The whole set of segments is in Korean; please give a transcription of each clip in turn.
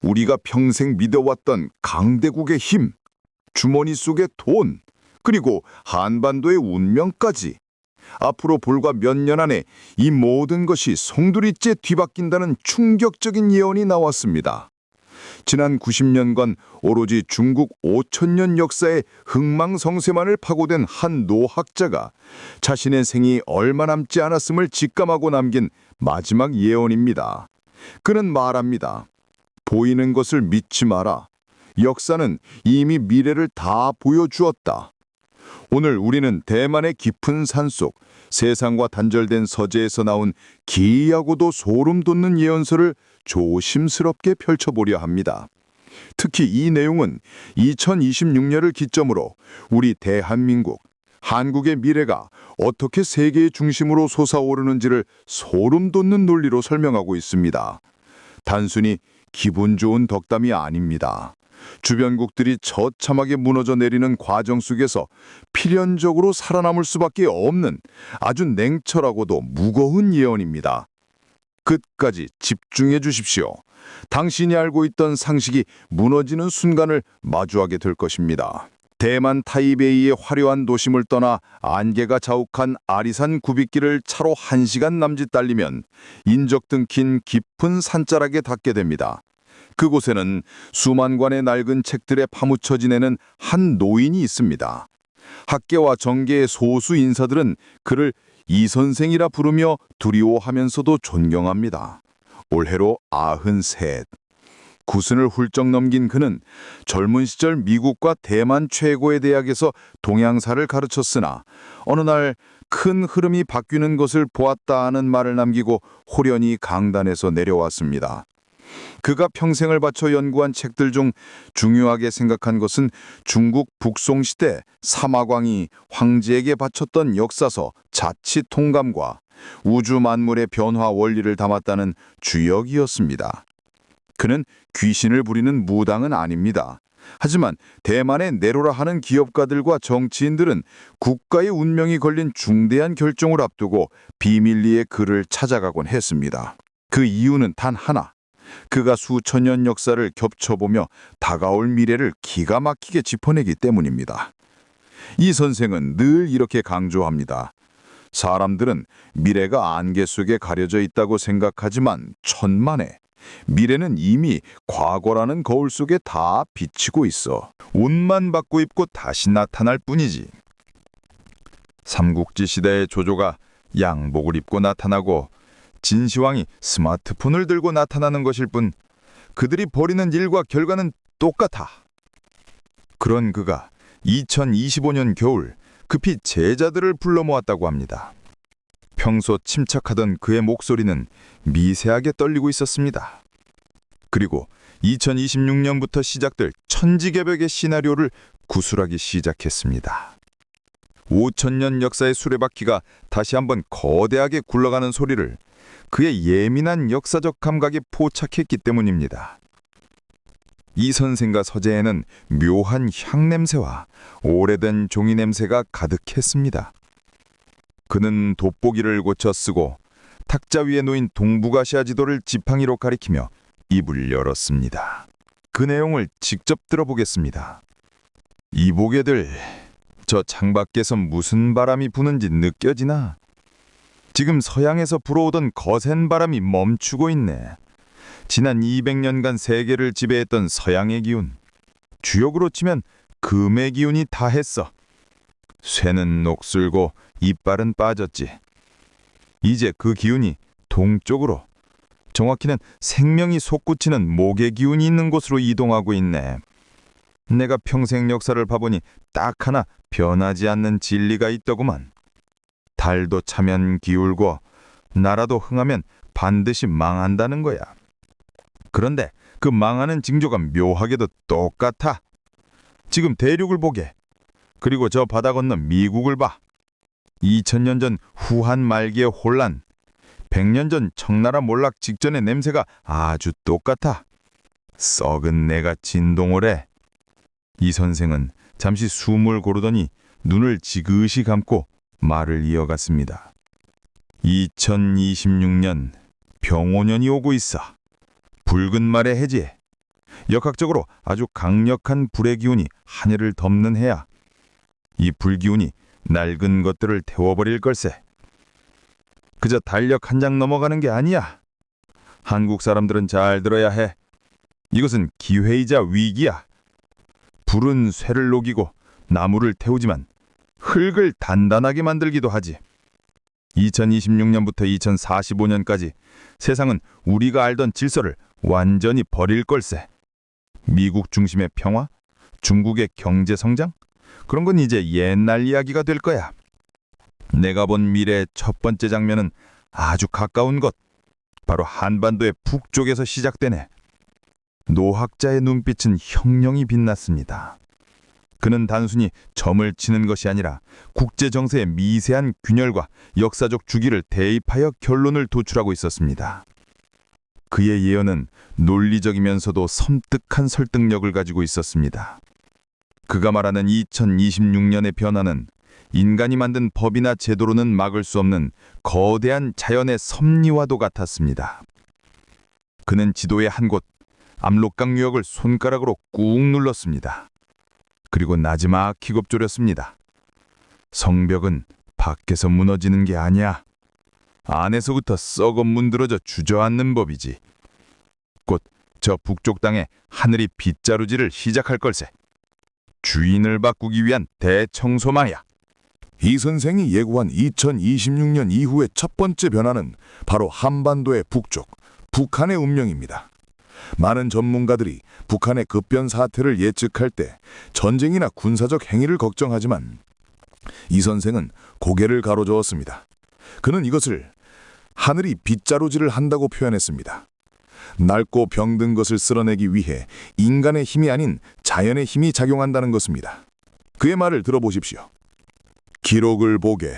우리가 평생 믿어왔던 강대국의 힘, 주머니 속의 돈, 그리고 한반도의 운명까지 앞으로 불과 몇 년 안에 이 모든 것이 송두리째 뒤바뀐다는 충격적인 예언이 나왔습니다. 지난 90년간 오로지 중국 5천년 역사의 흥망성쇠만을 파고든 한 노학자가 자신의 생이 얼마 남지 않았음을 직감하고 남긴 마지막 예언입니다. 그는 말합니다. 보이는 것을 믿지 마라. 역사는 이미 미래를 다 보여주었다. 오늘 우리는 대만의 깊은 산속 세상과 단절된 서재에서 나온 기이하고도 소름 돋는 예언서를 조심스럽게 펼쳐보려 합니다. 특히 이 내용은 2026년을 기점으로 우리 대한민국, 한국의 미래가 어떻게 세계의 중심으로 솟아오르는지를 소름 돋는 논리로 설명하고 있습니다. 단순히 기분 좋은 덕담이 아닙니다. 주변국들이 처참하게 무너져 내리는 과정 속에서 필연적으로 살아남을 수밖에 없는 아주 냉철하고도 무거운 예언입니다. 끝까지 집중해 주십시오. 당신이 알고 있던 상식이 무너지는 순간을 마주하게 될 것입니다. 대만 타이베이의 화려한 도심을 떠나 안개가 자욱한 아리산 굽이길을 차로 1시간 남짓 달리면 인적 등 긴 깊은 산자락에 닿게 됩니다. 그곳에는 수만 관의 낡은 책들에 파묻혀 지내는 한 노인이 있습니다. 학계와 정계의 소수 인사들은 그를 이 선생이라 부르며 두려워하면서도 존경합니다. 올해로 93. 구순을 훌쩍 넘긴 그는 젊은 시절 미국과 대만 최고의 대학에서 동양사를 가르쳤으나 어느 날 큰 흐름이 바뀌는 것을 보았다는 말을 남기고 호련히 강단에서 내려왔습니다. 그가 평생을 바쳐 연구한 책들 중 중요하게 생각한 것은 중국 북송시대 사마광이 황제에게 바쳤던 역사서 자치통감과 우주 만물의 변화 원리를 담았다는 주역이었습니다. 그는 귀신을 부리는 무당은 아닙니다. 하지만 대만의 내로라 하는 기업가들과 정치인들은 국가의 운명이 걸린 중대한 결정을 앞두고 비밀리에 그를 찾아가곤 했습니다. 그 이유는 단 하나. 그가 수천 년 역사를 겹쳐보며 다가올 미래를 기가 막히게 짚어내기 때문입니다. 이 선생은 늘 이렇게 강조합니다. 사람들은 미래가 안개 속에 가려져 있다고 생각하지만 천만에 미래는 이미 과거라는 거울 속에 다 비치고 있어. 옷만 바꿔 입고 다시 나타날 뿐이지. 삼국지 시대의 조조가 양복을 입고 나타나고 진시황이 스마트폰을 들고 나타나는 것일 뿐 그들이 벌이는 일과 결과는 똑같아. 그런 그가 2025년 겨울 급히 제자들을 불러 모았다고 합니다. 평소 침착하던 그의 목소리는 미세하게 떨리고 있었습니다. 그리고 2026년부터 시작될 천지개벽의 시나리오를 구술하기 시작했습니다. 5천년 역사의 수레바퀴가 다시 한번 거대하게 굴러가는 소리를 그의 예민한 역사적 감각에 포착했기 때문입니다. 이 선생과 서재에는 묘한 향냄새와 오래된 종이 냄새가 가득했습니다. 그는 돋보기를 고쳐 쓰고 탁자 위에 놓인 동북아시아 지도를 지팡이로 가리키며 입을 열었습니다. 그 내용을 직접 들어보겠습니다. 이보게들, 저 창밖에서 무슨 바람이 부는지 느껴지나? 지금 서양에서 불어오던 거센 바람이 멈추고 있네. 지난 200년간 세계를 지배했던 서양의 기운, 주역으로 치면 금의 기운이 다했어. 쇠는 녹슬고 이빨은 빠졌지. 이제 그 기운이 동쪽으로, 정확히는 생명이 솟구치는 목의 기운이 있는 곳으로 이동하고 있네. 내가 평생 역사를 봐보니 딱 하나 변하지 않는 진리가 있더구만. 달도 차면 기울고 나라도 흥하면 반드시 망한다는 거야. 그런데 그 망하는 징조가 묘하게도 똑같아. 지금 대륙을 보게. 그리고 저 바다 건너 미국을 봐. 2000년 전 후한 말기의 혼란, 100년 전 청나라 몰락 직전의 냄새가 아주 똑같아. 썩은 내가 진동을 해. 이 선생은 잠시 숨을 고르더니 눈을 지그시 감고 말을 이어갔습니다. 2026년 병오년이 오고 있어. 붉은 말의 해제, 역학적으로 아주 강력한 불의 기운이 하늘을 덮는 해야. 이 불기운이 낡은 것들을 태워버릴 걸세. 그저 달력 한 장 넘어가는 게 아니야. 한국 사람들은 잘 들어야 해. 이것은 기회이자 위기야. 불은 쇠를 녹이고 나무를 태우지만 흙을 단단하게 만들기도 하지. 2026년부터 2045년까지 세상은 우리가 알던 질서를 완전히 버릴 걸세. 미국 중심의 평화, 중국의 경제 성장, 그런 건 이제 옛날 이야기가 될 거야. 내가 본 미래의 첫 번째 장면은 아주 가까운 것, 바로 한반도의 북쪽에서 시작되네. 노학자의 눈빛은 형령이 빛났습니다. 그는 단순히 점을 치는 것이 아니라 국제 정세의 미세한 균열과 역사적 주기를 대입하여 결론을 도출하고 있었습니다. 그의 예언은 논리적이면서도 섬뜩한 설득력을 가지고 있었습니다. 그가 말하는 2026년의 변화는 인간이 만든 법이나 제도로는 막을 수 없는 거대한 자연의 섭리와도 같았습니다. 그는 지도의 한 곳, 압록강 유역을 손가락으로 꾹 눌렀습니다. 그리고 나지막히 곱조렸습니다. 성벽은 밖에서 무너지는 게 아니야. 안에서부터 썩어 문드러져 주저앉는 법이지. 곧 저 북쪽 땅에 하늘이 빗자루질을 시작할 걸세. 주인을 바꾸기 위한 대청소마야. 이 선생이 예고한 2026년 이후의 첫 번째 변화는 바로 한반도의 북쪽, 북한의 운명입니다. 많은 전문가들이 북한의 급변 사태를 예측할 때 전쟁이나 군사적 행위를 걱정하지만 이 선생은 고개를 가로저었습니다. 그는 이것을 하늘이 빗자루질을 한다고 표현했습니다. 낡고 병든 것을 쓸어내기 위해 인간의 힘이 아닌 자연의 힘이 작용한다는 것입니다. 그의 말을 들어보십시오. 기록을 보게.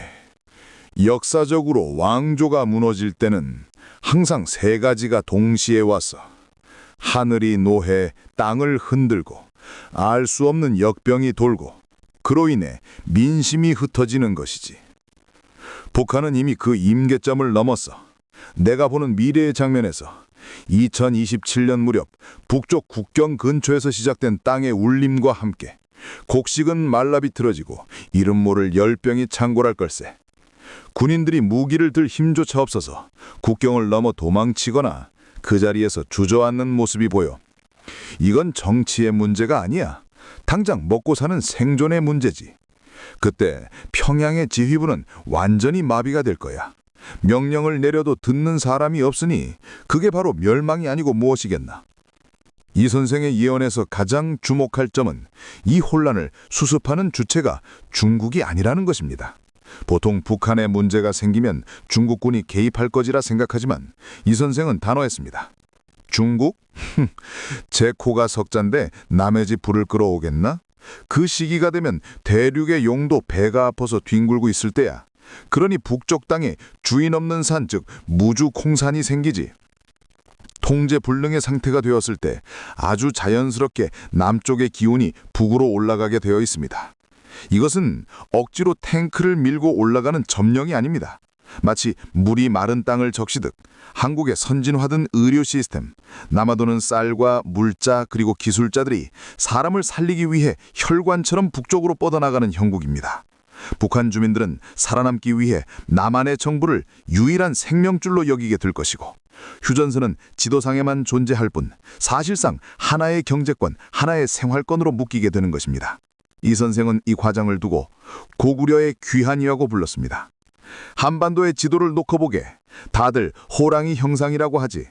역사적으로 왕조가 무너질 때는 항상 세 가지가 동시에 왔어. 하늘이 노해 땅을 흔들고 알 수 없는 역병이 돌고 그로 인해 민심이 흩어지는 것이지. 북한은 이미 그 임계점을 넘었어. 내가 보는 미래의 장면에서 2027년 무렵 북쪽 국경 근처에서 시작된 땅의 울림과 함께 곡식은 말라 비틀어지고 이름 모를 열병이 창궐할 걸세. 군인들이 무기를 들 힘조차 없어서 국경을 넘어 도망치거나 그 자리에서 주저앉는 모습이 보여. 이건 정치의 문제가 아니야. 당장 먹고 사는 생존의 문제지. 그때 평양의 지휘부는 완전히 마비가 될 거야. 명령을 내려도 듣는 사람이 없으니 그게 바로 멸망이 아니고 무엇이겠나. 이 선생의 예언에서 가장 주목할 점은 이 혼란을 수습하는 주체가 중국이 아니라는 것입니다. 보통 북한에 문제가 생기면 중국군이 개입할 것이라 생각하지만 이 선생은 단호했습니다. 중국? 제 코가 석잔데 남의 집 불을 끌어오겠나? 그 시기가 되면 대륙의 용도 배가 아파서 뒹굴고 있을 때야. 그러니 북쪽 땅에 주인 없는 산, 즉 무주콩산이 생기지. 통제 불능의 상태가 되었을 때 아주 자연스럽게 남쪽의 기운이 북으로 올라가게 되어 있습니다. 이것은 억지로 탱크를 밀고 올라가는 점령이 아닙니다. 마치 물이 마른 땅을 적시듯 한국의 선진화된 의료 시스템, 남아도는 쌀과 물자 그리고 기술자들이 사람을 살리기 위해 혈관처럼 북쪽으로 뻗어나가는 형국입니다. 북한 주민들은 살아남기 위해 남한의 정부를 유일한 생명줄로 여기게 될 것이고 휴전선은 지도상에만 존재할 뿐 사실상 하나의 경제권, 하나의 생활권으로 묶이게 되는 것입니다. 이 선생은 이 과정을 두고 고구려의 귀한이라고 불렀습니다. 한반도의 지도를 놓고 보게 다들 호랑이 형상이라고 하지.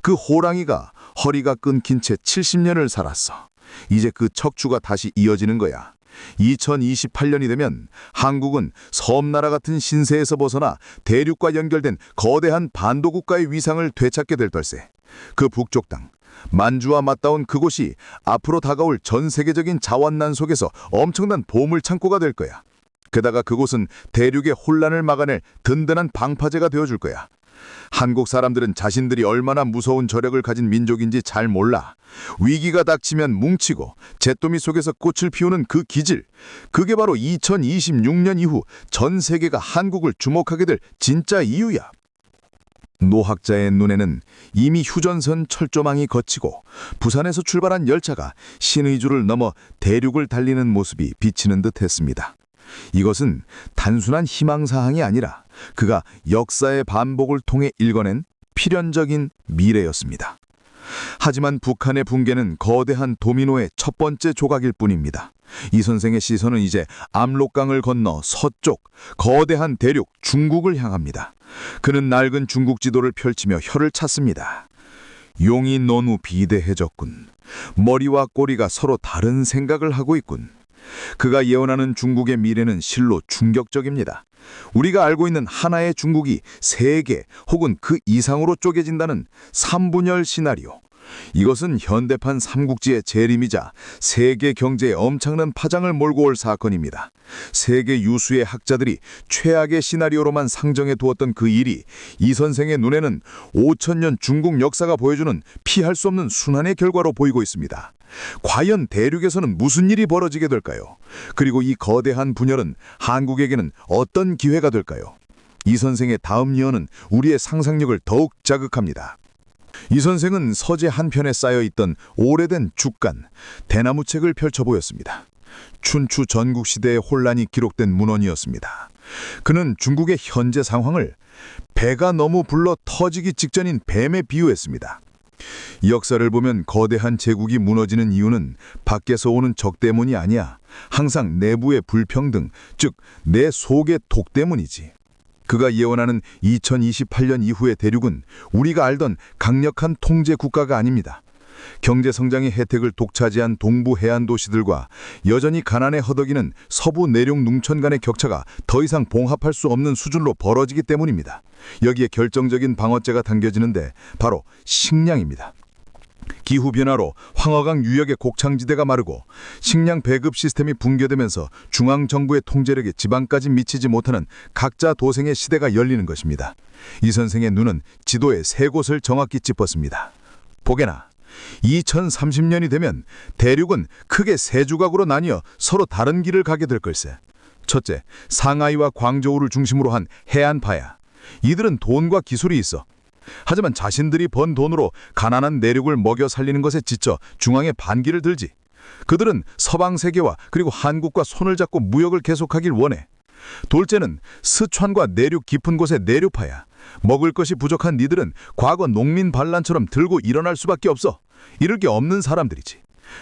그 호랑이가 허리가 끊긴 채 70년을 살았어. 이제 그 척추가 다시 이어지는 거야. 2028년이 되면 한국은 섬나라 같은 신세에서 벗어나 대륙과 연결된 거대한 반도국가의 위상을 되찾게 될 걸세. 그 북쪽 땅, 만주와 맞닿은 그곳이 앞으로 다가올 전 세계적인 자원난 속에서 엄청난 보물 창고가 될 거야. 게다가 그곳은 대륙의 혼란을 막아낼 든든한 방파제가 되어줄 거야. 한국 사람들은 자신들이 얼마나 무서운 저력을 가진 민족인지 잘 몰라. 위기가 닥치면 뭉치고 잿더미 속에서 꽃을 피우는 그 기질, 그게 바로 2026년 이후 전 세계가 한국을 주목하게 될 진짜 이유야. 노학자의 눈에는 이미 휴전선 철조망이 걷히고 부산에서 출발한 열차가 신의주를 넘어 대륙을 달리는 모습이 비치는 듯했습니다. 이것은 단순한 희망사항이 아니라 그가 역사의 반복을 통해 읽어낸 필연적인 미래였습니다. 하지만 북한의 붕괴는 거대한 도미노의 첫 번째 조각일 뿐입니다. 이 선생의 시선은 이제 압록강을 건너 서쪽 거대한 대륙 중국을 향합니다. 그는 낡은 중국 지도를 펼치며 혀를 찼습니다. 용이 너무 비대해졌군. 머리와 꼬리가 서로 다른 생각을 하고 있군. 그가 예언하는 중국의 미래는 실로 충격적입니다. 우리가 알고 있는 하나의 중국이 세 개 혹은 그 이상으로 쪼개진다는 삼분열 시나리오. 이것은 현대판 삼국지의 재림이자 세계 경제에 엄청난 파장을 몰고 올 사건입니다. 세계 유수의 학자들이 최악의 시나리오로만 상정해 두었던 그 일이 이 선생의 눈에는 5천년 중국 역사가 보여주는 피할 수 없는 순환의 결과로 보이고 있습니다. 과연 대륙에서는 무슨 일이 벌어지게 될까요? 그리고 이 거대한 분열은 한국에게는 어떤 기회가 될까요? 이 선생의 다음 예언은 우리의 상상력을 더욱 자극합니다. 이 선생은 서재 한편에 쌓여있던 오래된 죽간, 대나무책을 펼쳐 보였습니다. 춘추 전국시대의 혼란이 기록된 문헌이었습니다. 그는 중국의 현재 상황을 배가 너무 불러 터지기 직전인 뱀에 비유했습니다. 역사를 보면 거대한 제국이 무너지는 이유는 밖에서 오는 적 때문이 아니야. 항상 내부의 불평등, 즉 내 속의 독 때문이지. 그가 예언하는 2028년 이후의 대륙은 우리가 알던 강력한 통제 국가가 아닙니다. 경제 성장의 혜택을 독차지한 동부 해안 도시들과 여전히 가난에 허덕이는 서부 내륙 농촌 간의 격차가 더 이상 봉합할 수 없는 수준으로 벌어지기 때문입니다. 여기에 결정적인 방어제가 당겨지는데 바로 식량입니다. 기후변화로 황허강 유역의 곡창지대가 마르고 식량 배급 시스템이 붕괴되면서 중앙정부의 통제력이 지방까지 미치지 못하는 각자 도생의 시대가 열리는 것입니다. 이 선생의 눈은 지도의 세 곳을 정확히 짚었습니다. 보게나 2030년이 되면 대륙은 크게 세 조각으로 나뉘어 서로 다른 길을 가게 될 걸세. 첫째, 상하이와 광저우를 중심으로 한 해안파야. 이들은 돈과 기술이 있어. 하지만 자신들이 번 돈으로 가난한 내륙을 먹여 살리는 것에 지쳐 중앙에 반기를 들지. 그들은 서방 세계와 그리고 한국과 손을 잡고 무역을 계속하길 원해. 둘째는 스촨과 내륙 깊은 곳의 내류파야. 먹을 것이 부족한 니들은 과거 농민 반란처럼 들고 일어날 수밖에 없어. 이럴 게 없는 사람들이지.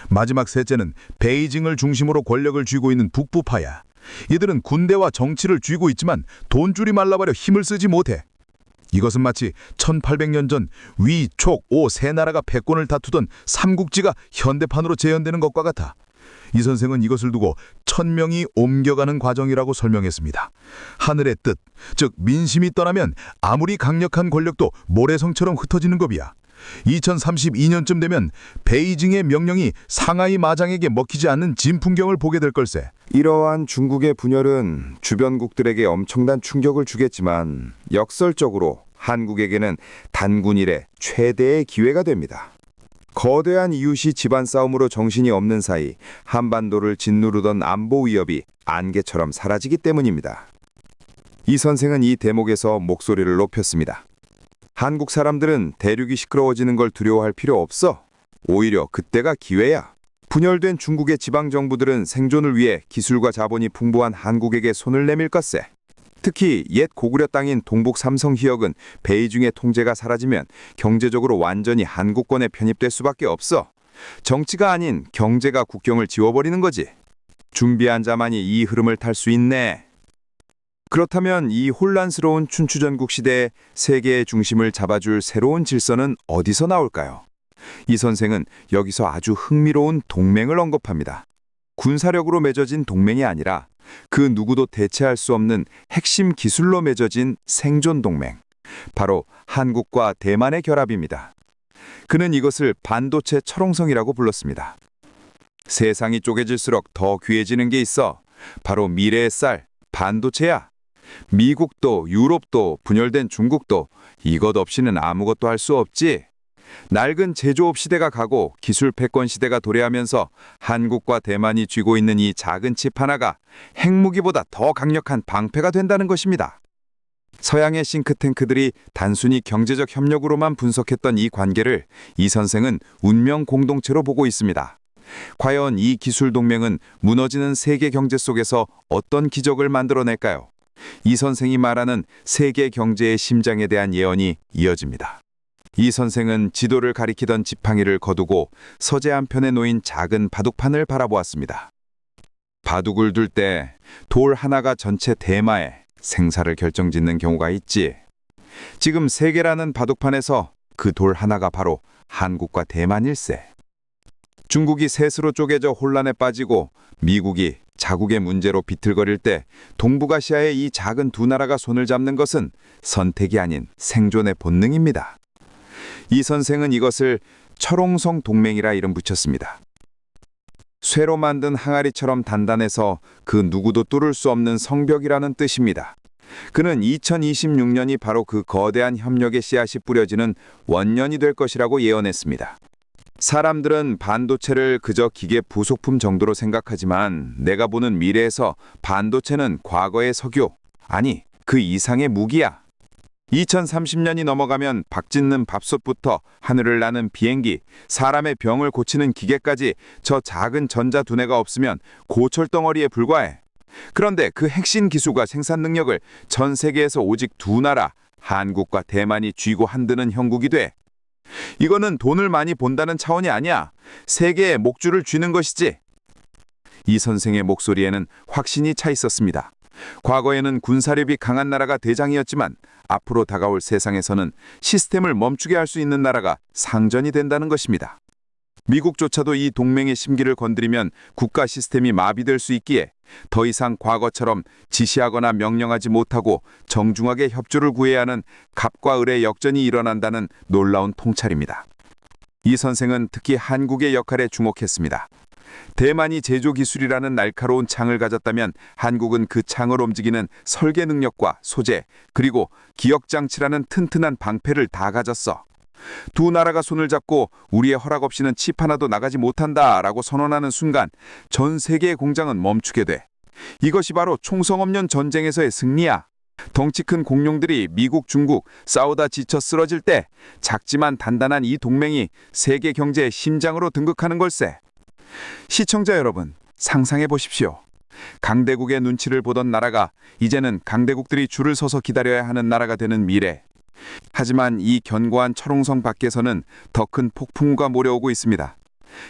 마지막 셋째는 베이징을 중심으로 권력을 쥐고 있는 북부파야. 이들은 군대와 정치를 쥐고 있지만 돈줄이 말라버려 힘을 쓰지 못해. 이것은 마치 1800년 전 위, 촉, 오 세 나라가 패권을 다투던 삼국지가 현대판으로 재현되는 것과 같아. 이 선생은 이것을 두고 천명이 옮겨가는 과정이라고 설명했습니다. 하늘의 뜻, 즉 민심이 떠나면 아무리 강력한 권력도 모래성처럼 흩어지는 법이야. 2032년쯤 되면 베이징의 명령이 상하이 마장에게 먹히지 않는 진풍경을 보게 될 걸세. 이러한 중국의 분열은 주변국들에게 엄청난 충격을 주겠지만 역설적으로 한국에게는 단군 이래 최대의 기회가 됩니다. 거대한 이웃이 집안 싸움으로 정신이 없는 사이 한반도를 짓누르던 안보 위협이 안개처럼 사라지기 때문입니다. 이 선생은 이 대목에서 목소리를 높였습니다. 한국 사람들은 대륙이 시끄러워지는 걸 두려워할 필요 없어. 오히려 그때가 기회야. 분열된 중국의 지방정부들은 생존을 위해 기술과 자본이 풍부한 한국에게 손을 내밀 것세. 특히 옛 고구려 땅인 동북 삼성 희역은 베이징의 통제가 사라지면 경제적으로 완전히 한국권에 편입될 수밖에 없어. 정치가 아닌 경제가 국경을 지워버리는 거지. 준비한 자만이 이 흐름을 탈 수 있네. 그렇다면 이 혼란스러운 춘추전국 시대의 세계의 중심을 잡아줄 새로운 질서는 어디서 나올까요? 이 선생은 여기서 아주 흥미로운 동맹을 언급합니다. 군사력으로 맺어진 동맹이 아니라 그 누구도 대체할 수 없는 핵심 기술로 맺어진 생존 동맹. 바로 한국과 대만의 결합입니다. 그는 이것을 반도체 철옹성이라고 불렀습니다. 세상이 쪼개질수록 더 귀해지는 게 있어. 바로 미래의 쌀, 반도체야. 미국도 유럽도 분열된 중국도 이것 없이는 아무것도 할 수 없지. 낡은 제조업 시대가 가고 기술 패권 시대가 도래하면서 한국과 대만이 쥐고 있는 이 작은 칩 하나가 핵무기보다 더 강력한 방패가 된다는 것입니다. 서양의 싱크탱크들이 단순히 경제적 협력으로만 분석했던 이 관계를 이 선생은 운명 공동체로 보고 있습니다. 과연 이 기술 동맹은 무너지는 세계 경제 속에서 어떤 기적을 만들어낼까요? 이 선생이 말하는 세계 경제의 심장에 대한 예언이 이어집니다. 이 선생은 지도를 가리키던 지팡이를 거두고 서재 한편에 놓인 작은 바둑판을 바라보았습니다. 바둑을 둘 때 돌 하나가 전체 대마의 생사를 결정짓는 경우가 있지. 지금 세계라는 바둑판에서 그 돌 하나가 바로 한국과 대만일세. 중국이 셋으로 쪼개져 혼란에 빠지고 미국이 자국의 문제로 비틀거릴 때 동북아시아의 이 작은 두 나라가 손을 잡는 것은 선택이 아닌 생존의 본능입니다. 이 선생은 이것을 철옹성 동맹이라 이름 붙였습니다. 쇠로 만든 항아리처럼 단단해서 그 누구도 뚫을 수 없는 성벽이라는 뜻입니다. 그는 2026년이 바로 그 거대한 협력의 씨앗이 뿌려지는 원년이 될 것이라고 예언했습니다. 사람들은 반도체를 그저 기계 부속품 정도로 생각하지만 내가 보는 미래에서 반도체는 과거의 석유, 아니 그 이상의 무기야. 2030년이 넘어가면 박 짓는 밥솥부터 하늘을 나는 비행기, 사람의 병을 고치는 기계까지 저 작은 전자 두뇌가 없으면 고철덩어리에 불과해. 그런데 그 핵심 기술과 생산 능력을 전 세계에서 오직 두 나라, 한국과 대만이 쥐고 흔드는 형국이 돼. 이거는 돈을 많이 본다는 차원이 아니야. 세계의 목줄을 쥐는 것이지. 이 선생의 목소리에는 확신이 차 있었습니다. 과거에는 군사력이 강한 나라가 대장이었지만 앞으로 다가올 세상에서는 시스템을 멈추게 할 수 있는 나라가 상전이 된다는 것입니다. 미국조차도 이 동맹의 심기를 건드리면 국가 시스템이 마비될 수 있기에 더 이상 과거처럼 지시하거나 명령하지 못하고 정중하게 협조를 구해야 하는 갑과 을의 역전이 일어난다는 놀라운 통찰입니다. 이 선생은 특히 한국의 역할에 주목했습니다. 대만이 제조 기술이라는 날카로운 창을 가졌다면 한국은 그 창을 움직이는 설계 능력과 소재, 그리고 기억장치라는 튼튼한 방패를 다 가졌어. 두 나라가 손을 잡고 우리의 허락 없이는 칩 하나도 나가지 못한다라고 선언하는 순간 전 세계의 공장은 멈추게 돼. 이것이 바로 총성 없는 전쟁에서의 승리야. 덩치 큰 공룡들이 미국, 중국 싸우다 지쳐 쓰러질 때 작지만 단단한 이 동맹이 세계 경제의 심장으로 등극하는 걸세. 시청자 여러분, 상상해 보십시오. 강대국의 눈치를 보던 나라가 이제는 강대국들이 줄을 서서 기다려야 하는 나라가 되는 미래. 하지만 이 견고한 철옹성 밖에서는 더 큰 폭풍우가 몰려오고 있습니다.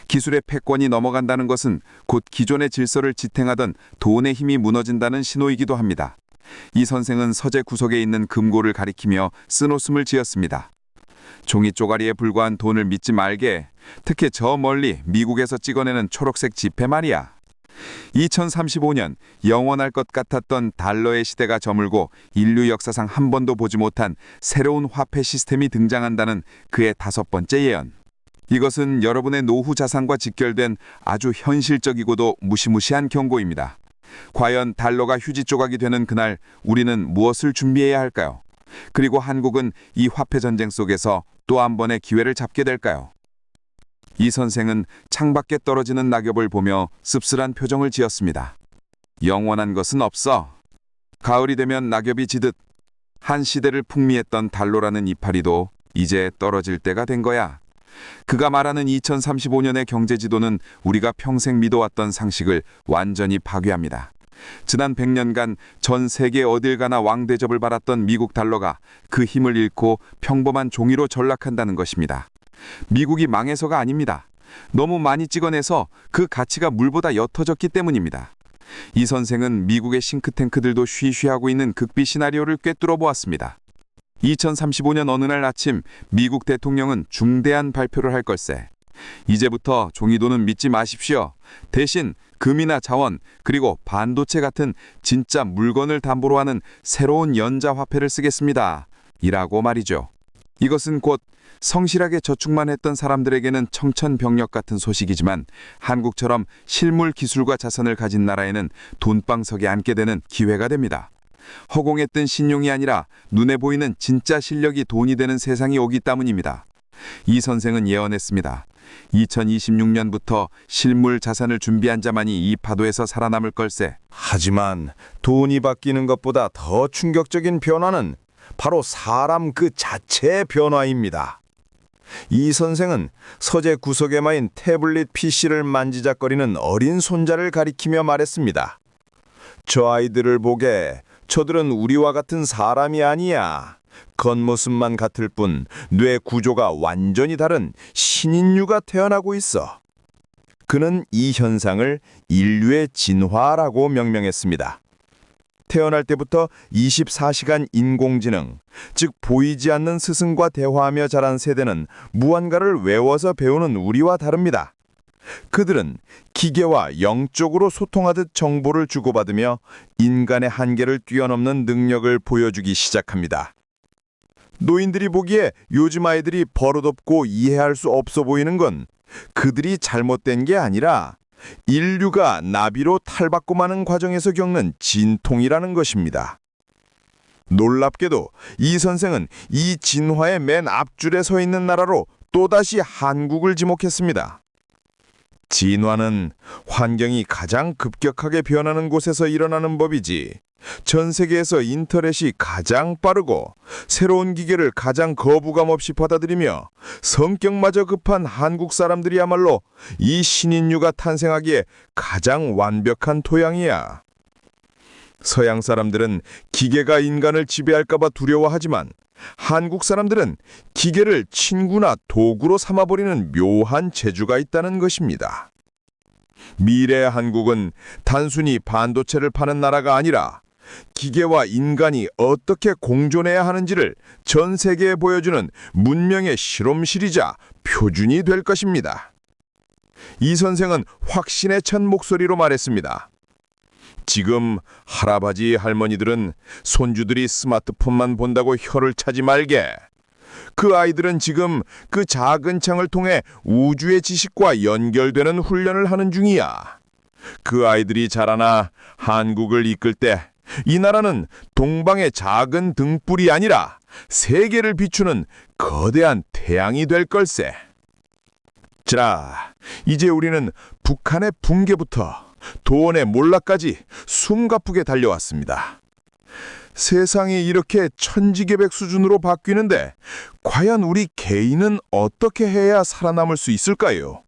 기술의 패권이 넘어간다는 것은 곧 기존의 질서를 지탱하던 돈의 힘이 무너진다는 신호이기도 합니다. 이 선생은 서재 구석에 있는 금고를 가리키며 쓴웃음을 지었습니다. 종이 쪼가리에 불과한 돈을 믿지 말게. 특히 저 멀리 미국에서 찍어내는 초록색 지폐 말이야. 2035년 영원할 것 같았던 달러의 시대가 저물고 인류 역사상 한 번도 보지 못한 새로운 화폐 시스템이 등장한다는 그의 5번째 예언. 이것은 여러분의 노후 자산과 직결된 아주 현실적이고도 무시무시한 경고입니다. 과연 달러가 휴지 조각이 되는 그날 우리는 무엇을 준비해야 할까요? 그리고 한국은 이 화폐 전쟁 속에서 또 한 번의 기회를 잡게 될까요? 이 선생은 창밖에 떨어지는 낙엽을 보며 씁쓸한 표정을 지었습니다. 영원한 것은 없어. 가을이 되면 낙엽이 지듯 한 시대를 풍미했던 달러라는 이파리도 이제 떨어질 때가 된 거야. 그가 말하는 2035년의 경제지도는 우리가 평생 믿어왔던 상식을 완전히 파괴합니다. 지난 100년간 전 세계 어딜 가나 왕대접을 받았던 미국 달러가 그 힘을 잃고 평범한 종이로 전락한다는 것입니다. 미국이 망해서가 아닙니다. 너무 많이 찍어내서 그 가치가 물보다 옅어졌기 때문입니다. 이 선생은 미국의 싱크탱크들도 쉬쉬하고 있는 극비 시나리오를 꿰뚫어 보았습니다. 2035년 어느 날 아침 미국 대통령은 중대한 발표를 할 걸세. 이제부터 종이돈은 믿지 마십시오. 대신 금이나 자원, 그리고 반도체 같은 진짜 물건을 담보로 하는 새로운 연자화폐를 쓰겠습니다. 이라고 말이죠. 이것은 곧 성실하게 저축만 했던 사람들에게는 청천벽력 같은 소식이지만 한국처럼 실물 기술과 자산을 가진 나라에는 돈방석에 앉게 되는 기회가 됩니다. 허공에 뜬 신용이 아니라 눈에 보이는 진짜 실력이 돈이 되는 세상이 오기 때문입니다. 이 선생은 예언했습니다. 2026년부터 실물 자산을 준비한 자만이 이 파도에서 살아남을 걸세. 하지만 돈이 바뀌는 것보다 더 충격적인 변화는 바로 사람 그 자체의 변화입니다. 이 선생은 서재 구석에 마인 태블릿 PC를 만지작거리는 어린 손자를 가리키며 말했습니다. 저 아이들을 보게, 저들은 우리와 같은 사람이 아니야. 겉모습만 같을 뿐 뇌 구조가 완전히 다른 신인류가 태어나고 있어. 그는 이 현상을 인류의 진화라고 명명했습니다. 태어날 때부터 24시간 인공지능, 즉 보이지 않는 스승과 대화하며 자란 세대는 무언가를 외워서 배우는 우리와 다릅니다. 그들은 기계와 영적으로 소통하듯 정보를 주고받으며 인간의 한계를 뛰어넘는 능력을 보여주기 시작합니다. 노인들이 보기에 요즘 아이들이 버릇없고 이해할 수 없어 보이는 건 그들이 잘못된 게 아니라 인류가 나비로 탈바꿈 하는 과정에서 겪는 진통이라는 것입니다. 놀랍게도 이 선생은 이 진화의 맨 앞줄에 서 있는 나라로 또다시 한국을 지목했습니다. 진화는 환경이 가장 급격하게 변하는 곳에서 일어나는 법이지, 전 세계에서 인터넷이 가장 빠르고 새로운 기계를 가장 거부감 없이 받아들이며 성격마저 급한 한국 사람들이야말로 이 신인류가 탄생하기에 가장 완벽한 토양이야. 서양 사람들은 기계가 인간을 지배할까봐 두려워하지만 한국 사람들은 기계를 친구나 도구로 삼아버리는 묘한 재주가 있다는 것입니다. 미래의 한국은 단순히 반도체를 파는 나라가 아니라 기계와 인간이 어떻게 공존해야 하는지를 전 세계에 보여주는 문명의 실험실이자 표준이 될 것입니다. 이 선생은 확신에 찬 목소리로 말했습니다. 지금 할아버지 할머니들은 손주들이 스마트폰만 본다고 혀를 차지 말게. 그 아이들은 지금 그 작은 창을 통해 우주의 지식과 연결되는 훈련을 하는 중이야. 그 아이들이 자라나 한국을 이끌 때 이 나라는 동방의 작은 등불이 아니라 세계를 비추는 거대한 태양이 될 걸세. 자, 이제 우리는 북한의 붕괴부터 도원의 몰락까지 숨가쁘게 달려왔습니다. 세상이 이렇게 천지개백 수준으로 바뀌는데 과연 우리 개인은 어떻게 해야 살아남을 수 있을까요?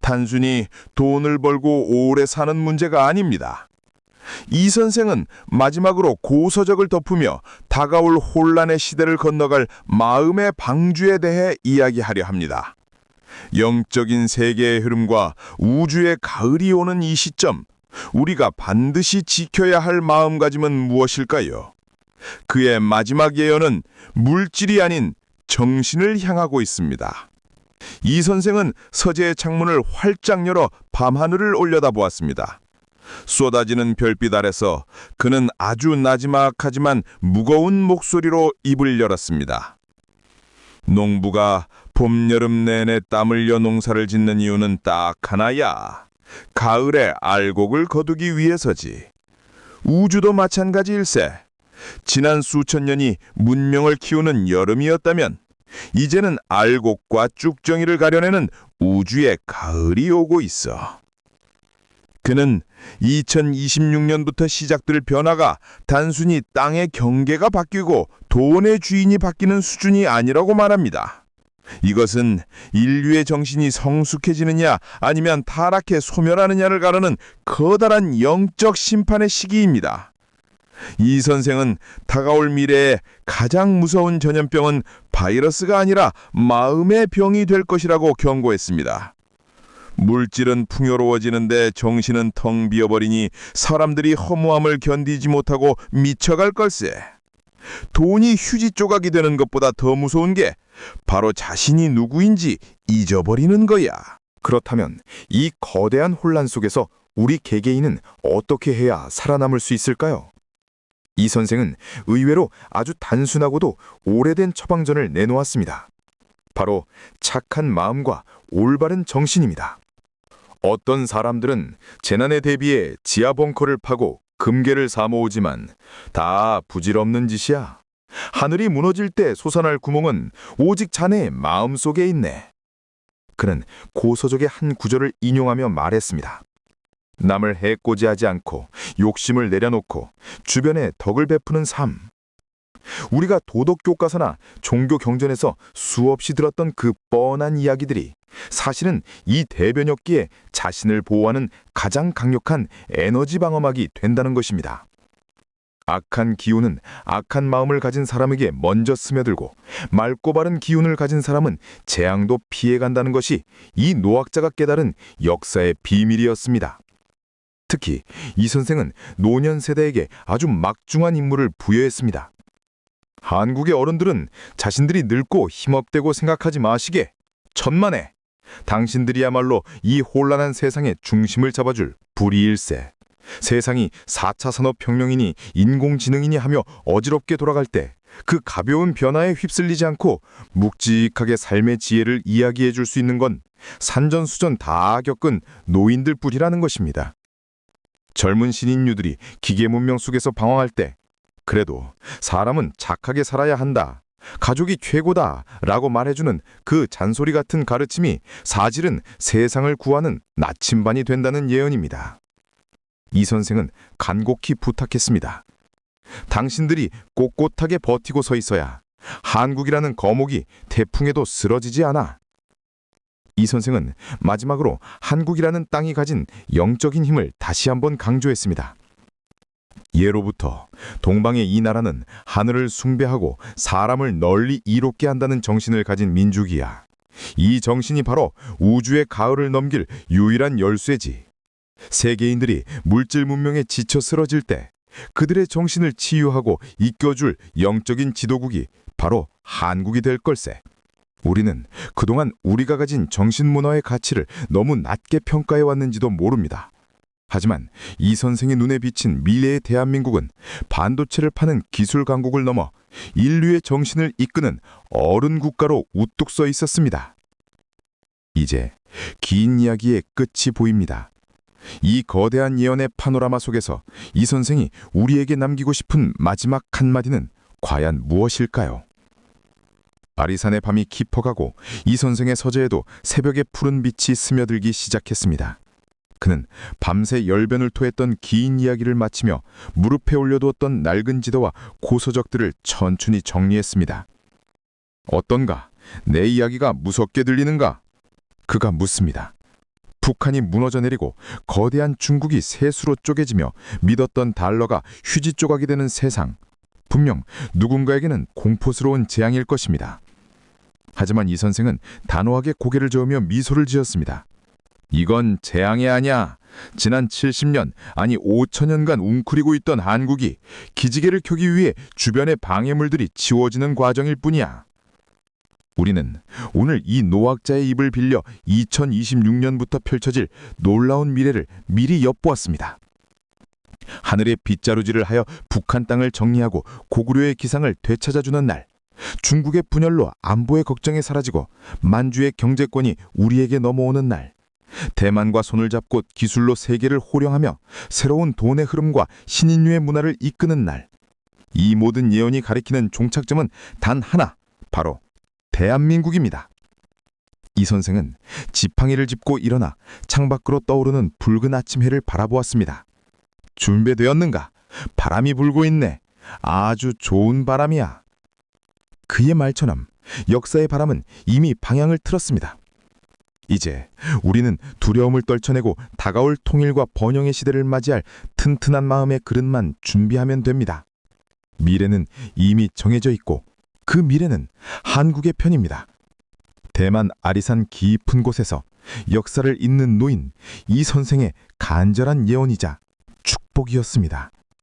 단순히 돈을 벌고 오래 사는 문제가 아닙니다. 이 선생은 마지막으로 고서적을 덮으며 다가올 혼란의 시대를 건너갈 마음의 방주에 대해 이야기하려 합니다. 영적인 세계의 흐름과 우주의 가을이 오는 이 시점, 우리가 반드시 지켜야 할 마음가짐은 무엇일까요? 그의 마지막 예언은 물질이 아닌 정신을 향하고 있습니다. 이 선생은 서재의 창문을 활짝 열어 밤하늘을 올려다보았습니다. 쏟아지는 별빛 아래서 그는 아주 나지막하지만 무거운 목소리로 입을 열었습니다. 농부가 봄, 여름 내내 땀 흘려 농사를 짓는 이유는 딱 하나야. 가을에 알곡을 거두기 위해서지. 우주도 마찬가지일세. 지난 수천 년이 문명을 키우는 여름이었다면 이제는 알곡과 쭉정이를 가려내는 우주의 가을이 오고 있어. 그는 2026년부터 시작될 변화가 단순히 땅의 경계가 바뀌고 돈의 주인이 바뀌는 수준이 아니라고 말합니다. 이것은 인류의 정신이 성숙해지느냐 아니면 타락해 소멸하느냐를 가르는 커다란 영적 심판의 시기입니다. 이 선생은 다가올 미래에 가장 무서운 전염병은 바이러스가 아니라 마음의 병이 될 것이라고 경고했습니다. 물질은 풍요로워지는데 정신은 텅 비어버리니 사람들이 허무함을 견디지 못하고 미쳐갈 걸세. 돈이 휴지 조각이 되는 것보다 더 무서운 게 바로 자신이 누구인지 잊어버리는 거야. 그렇다면 이 거대한 혼란 속에서 우리 개개인은 어떻게 해야 살아남을 수 있을까요? 이 선생은 의외로 아주 단순하고도 오래된 처방전을 내놓았습니다. 바로 착한 마음과 올바른 정신입니다. 어떤 사람들은 재난에 대비해 지하 벙커를 파고 금괴를 사모으지만 다 부질없는 짓이야. 하늘이 무너질 때 솟아날 구멍은 오직 자네의 마음속에 있네. 그는 고서적의 한 구절을 인용하며 말했습니다. 남을 해코지하지 않고 욕심을 내려놓고 주변에 덕을 베푸는 삶. 우리가 도덕 교과서나 종교 경전에서 수없이 들었던 그 뻔한 이야기들이 사실은 이 대변역기에 자신을 보호하는 가장 강력한 에너지 방어막이 된다는 것입니다. 악한 기운은 악한 마음을 가진 사람에게 먼저 스며들고 맑고 바른 기운을 가진 사람은 재앙도 피해간다는 것이 이 노학자가 깨달은 역사의 비밀이었습니다. 특히 이 선생은 노년 세대에게 아주 막중한 임무를 부여했습니다. 한국의 어른들은 자신들이 늙고 힘없다고 생각하지 마시게. 천만에 당신들이야말로 이 혼란한 세상의 중심을 잡아줄 불이일세. 세상이 4차 산업혁명이니 인공지능이니 하며 어지럽게 돌아갈 때 그 가벼운 변화에 휩쓸리지 않고 묵직하게 삶의 지혜를 이야기해 줄 수 있는 건 산전수전 다 겪은 노인들 뿐이라는 것입니다. 젊은 신인류들이 기계 문명 속에서 방황할 때 그래도 사람은 착하게 살아야 한다. 가족이 최고다 라고 말해주는 그 잔소리 같은 가르침이 사실은 세상을 구하는 나침반이 된다는 예언입니다. 이 선생은 간곡히 부탁했습니다. 당신들이 꼿꼿하게 버티고 서 있어야 한국이라는 거목이 태풍에도 쓰러지지 않아. 이 선생은 마지막으로 한국이라는 땅이 가진 영적인 힘을 다시 한번 강조했습니다. 예로부터 동방의 이 나라는 하늘을 숭배하고 사람을 널리 이롭게 한다는 정신을 가진 민족이야. 이 정신이 바로 우주의 가을을 넘길 유일한 열쇠지. 세계인들이 물질 문명에 지쳐 쓰러질 때 그들의 정신을 치유하고 이끌어줄 영적인 지도국이 바로 한국이 될 걸세. 우리는 그동안 우리가 가진 정신문화의 가치를 너무 낮게 평가해 왔는지도 모릅니다. 하지만 이 선생의 눈에 비친 미래의 대한민국은 반도체를 파는 기술 강국을 넘어 인류의 정신을 이끄는 어른 국가로 우뚝 서 있었습니다. 이제 긴 이야기의 끝이 보입니다. 이 거대한 예언의 파노라마 속에서 이 선생이 우리에게 남기고 싶은 마지막 한마디는 과연 무엇일까요? 아리산의 밤이 깊어가고 이 선생의 서재에도 새벽의 푸른 빛이 스며들기 시작했습니다. 그는 밤새 열변을 토했던 긴 이야기를 마치며 무릎에 올려두었던 낡은 지도와 고서적들을 천천히 정리했습니다. 어떤가? 내 이야기가 무섭게 들리는가? 그가 묻습니다. 북한이 무너져 내리고 거대한 중국이 셋으로 쪼개지며 믿었던 달러가 휴지 조각이 되는 세상. 분명 누군가에게는 공포스러운 재앙일 것입니다. 하지만 이 선생은 단호하게 고개를 저으며 미소를 지었습니다. 이건 재앙이 아니야. 지난 70년, 아니 5천년간 웅크리고 있던 한국이 기지개를 켜기 위해 주변의 방해물들이 지워지는 과정일 뿐이야. 우리는 오늘 이 노학자의 입을 빌려 2026년부터 펼쳐질 놀라운 미래를 미리 엿보았습니다. 하늘의 빗자루질을 하여 북한 땅을 정리하고 고구려의 기상을 되찾아주는 날, 중국의 분열로 안보의 걱정이 사라지고 만주의 경제권이 우리에게 넘어오는 날, 대만과 손을 잡고 기술로 세계를 호령하며 새로운 돈의 흐름과 신인류의 문화를 이끄는 날, 이 모든 예언이 가리키는 종착점은 단 하나, 바로 대한민국입니다. 이 선생은 지팡이를 짚고 일어나 창밖으로 떠오르는 붉은 아침 해를 바라보았습니다. 준비되었는가? 바람이 불고 있네. 아주 좋은 바람이야. 그의 말처럼 역사의 바람은 이미 방향을 틀었습니다. 이제 우리는 두려움을 떨쳐내고 다가올 통일과 번영의 시대를 맞이할 튼튼한 마음의 그릇만 준비하면 됩니다. 미래는 이미 정해져 있고 그 미래는 한국의 편입니다. 대만 아리산 깊은 곳에서 역사를 잇는 노인 이 선생의 간절한 예언이자 축복이었습니다.